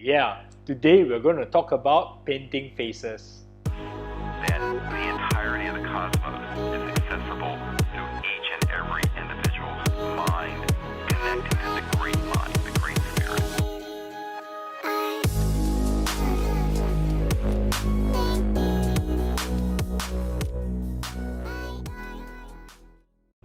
Yeah, today we're going to talk about painting faces. That the entirety of the cosmos is accessible through each and every individual's mind, connecting to the great mind, the great spirit.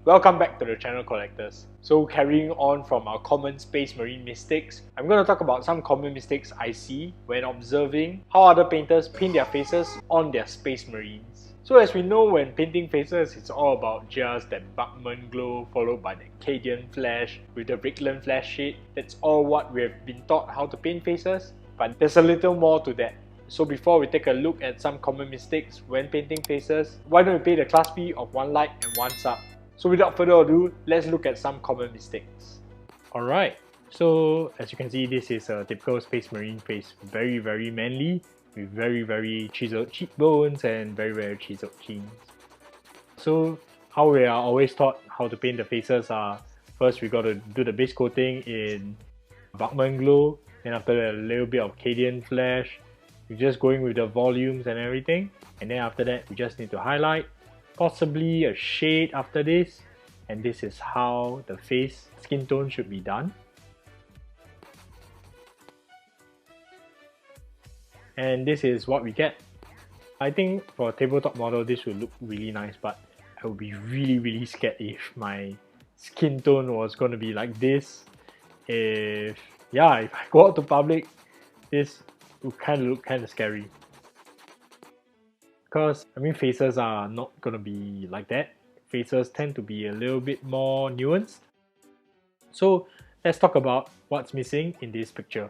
Welcome back to the channel, collectors. So carrying on from our common space marine mistakes, I'm going to talk about some common mistakes I see when observing how other painters paint their faces on their space marines. So as we know, when painting faces, it's all about just that Bachmann glow followed by the Cadian flash with the Riklan flash shade. That's all what we have been taught how to paint faces, but there's a little more to that. So before we take a look at some common mistakes when painting faces, why don't we pay the class fee of 1 like and 1 sub. So without further ado, let's look at some common mistakes. Alright, so as you can see, this is a typical space marine face. Very manly, with very chiseled cheekbones and very chiseled chins. So how we are always taught how to paint the faces are, first we got to do the base coating in Bachmann glow, then after that a little bit of Cadian flash. We're just going with the volumes and everything, and then after that we just need to highlight, possibly a shade after this, and this is how the face skin tone should be done. And this is what we get. I think for a tabletop model this will look really nice, but I would be really scared if my skin tone was going to be like this. If I go out to public, this would kind of look kind of scary. Because, I mean, faces are not going to be like that. Faces tend to be a little bit more nuanced. So, let's talk about what's missing in this picture.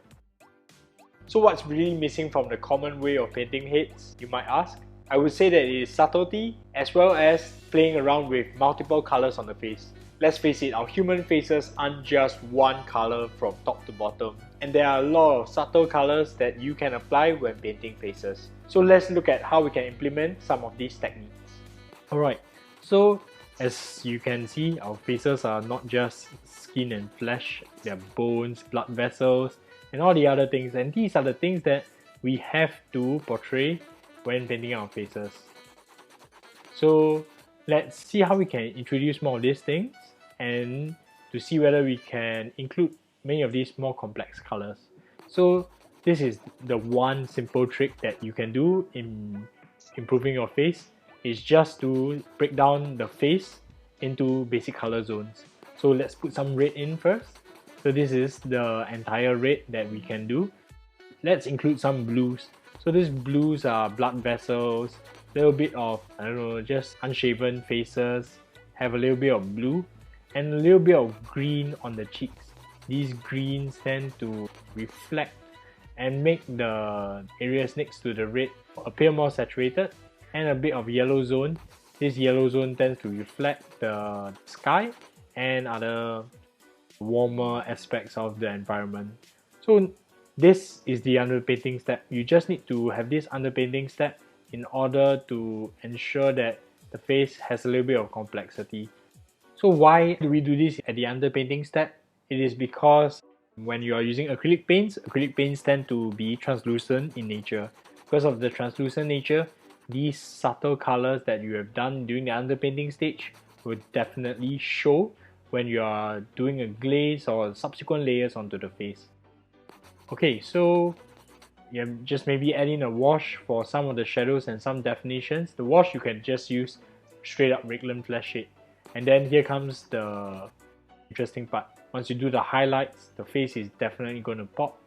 So what's really missing from the common way of painting heads, you might ask? I would say that it is subtlety as well as playing around with multiple colors on the face. Let's face it, our human faces aren't just one color from top to bottom, and there are a lot of subtle colors that you can apply when painting faces. So let's look at how we can implement some of these techniques. Alright, so as you can see, our faces are not just skin and flesh, they're bones, blood vessels, and all the other things, and these are the things that we have to portray when painting our faces. So let's see how we can introduce more of these things and to see whether we can include many of these more complex colors. So this is the one simple trick that you can do in improving your face, is just to break down the face into basic color zones. So let's put some red in first. So this is the entire red that we can do. Let's include some blues. So these blues are blood vessels, a little bit of, I don't know, just unshaven faces, have a little bit of blue, and a little bit of green on the cheeks. These greens tend to reflect and make the areas next to the red appear more saturated, and a bit of yellow zone. This yellow zone tends to reflect the sky and other warmer aspects of the environment. So this is the underpainting step. You just need to have this underpainting step in order to ensure that the face has a little bit of complexity. So why do we do this at the underpainting step? It is because when you are using acrylic paints tend to be translucent in nature. Because of the translucent nature, these subtle colors that you have done during the underpainting stage will definitely show when you are doing a glaze or subsequent layers onto the face. Okay, so just maybe add in a wash for some of the shadows and some definitions. The wash you can just use straight up Riklan flash shade. And then here comes the interesting part. Once you do the highlights, the face is definitely going to pop.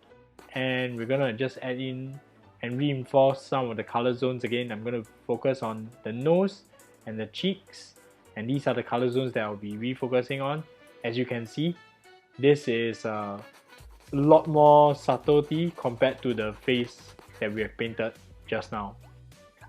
And we're going to just add in and reinforce some of the color zones again. I'm going to focus on the nose and the cheeks. And these are the color zones that I'll be refocusing on. As you can see, this is a lot more subtlety compared to the face that we have painted just now.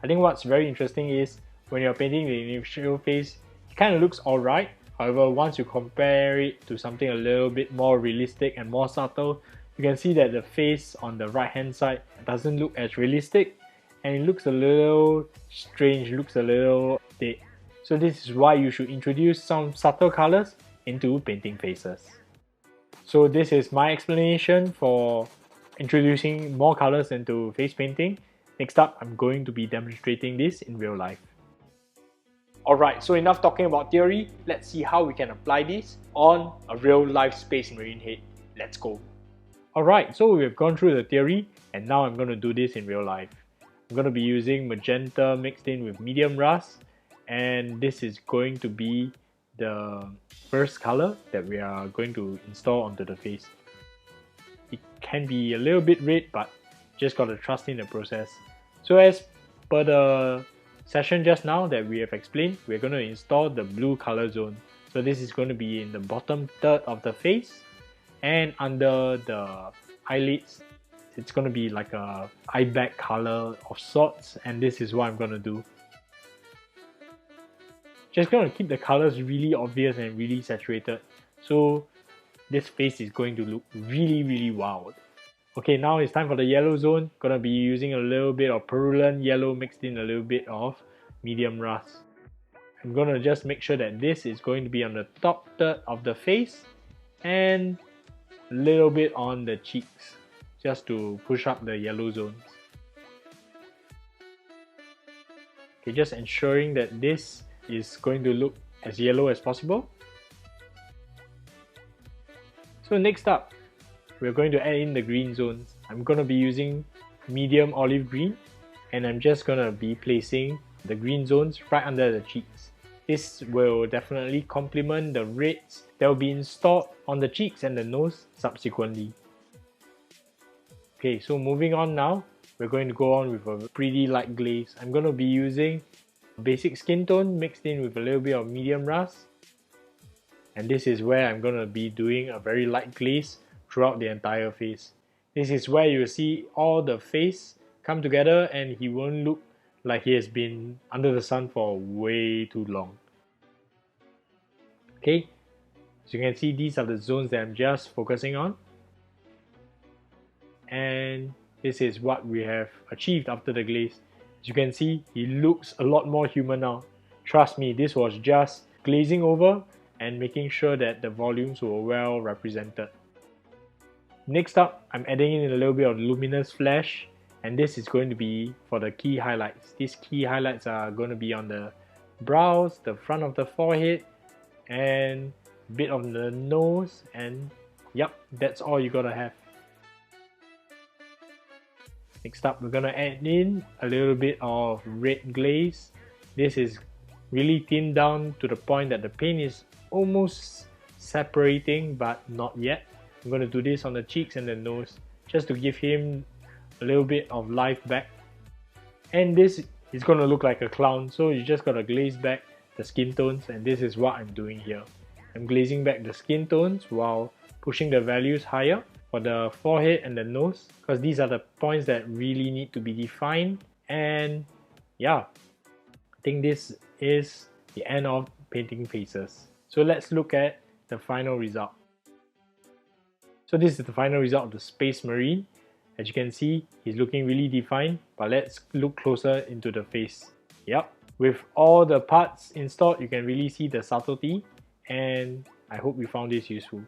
I think what's very interesting is when you're painting the initial face, it kind of looks alright. However, once you compare it to something a little bit more realistic and more subtle, you can see that the face on the right hand side doesn't look as realistic, and it looks a little strange, looks a little dead. So this is why you should introduce some subtle colors into painting faces. So this is my explanation for introducing more colors into face painting. Next up, I'm going to be demonstrating this in real life. Alright, so enough talking about theory. Let's see how we can apply this on a real life Space Marine head. Let's go. Alright, so we've gone through the theory and now I'm going to do this in real life. I'm going to be using magenta mixed in with medium rust, and this is going to be the first color that we are going to install onto the face. It can be a little bit red, but just gotta trust in the process. So as per the session just now that we have explained, we're going to install the blue color zone. So this is going to be in the bottom third of the face and under the eyelids. It's going to be like a eye bag color of sorts, and this is what I'm going to do. Just going to keep the colors really obvious and really saturated, so this face is going to look really wild. Okay, now it's time for the yellow zone. Gonna be using a little bit of purulent yellow mixed in a little bit of medium rust. I'm gonna just make sure that this is going to be on the top third of the face and a little bit on the cheeks, just to push up the yellow zones. Okay, just ensuring that this is going to look as yellow as possible. So next up, we're going to add in the green zones. I'm going to be using medium olive green, and I'm just going to be placing the green zones right under the cheeks. This will definitely complement the reds that will be installed on the cheeks and the nose subsequently. Okay, so moving on now, we're going to go on with a pretty light glaze. I'm going to be using basic skin tone mixed in with a little bit of medium rust. And this is where I'm going to be doing a very light glaze throughout the entire face. This is where you see all the face come together and he won't look like he has been under the sun for way too long. Okay, so you can see these are the zones that I'm just focusing on. And this is what we have achieved after the glaze. As you can see, he looks a lot more human now. Trust me, this was just glazing over and making sure that the volumes were well represented. Next up, I'm adding in a little bit of luminous flash, and this is going to be for the key highlights. These key highlights are going to be on the brows, the front of the forehead, and a bit of the nose, and yep, that's all you gotta have. Next up, we're gonna add in a little bit of red glaze. This is really thinned down to the point that the paint is almost separating, but not yet. I'm going to do this on the cheeks and the nose just to give him a little bit of life back. And this is going to look like a clown, so you just got to glaze back the skin tones, and this is what I'm doing here. I'm glazing back the skin tones while pushing the values higher for the forehead and the nose, because these are the points that really need to be defined. And yeah, I think this is the end of painting faces. So let's look at the final result. So this is the final result of the Space Marine. As you can see, he's looking really defined, but let's look closer into the face. Yep, with all the parts installed, you can really see the subtlety, and I hope you found this useful.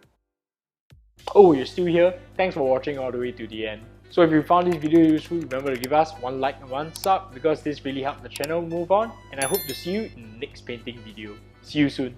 Oh, you're still here? Thanks for watching all the way to the end. So if you found this video useful, remember to give us one like and one sub, because this really helped the channel move on, and I hope to see you in the next painting video. See you soon.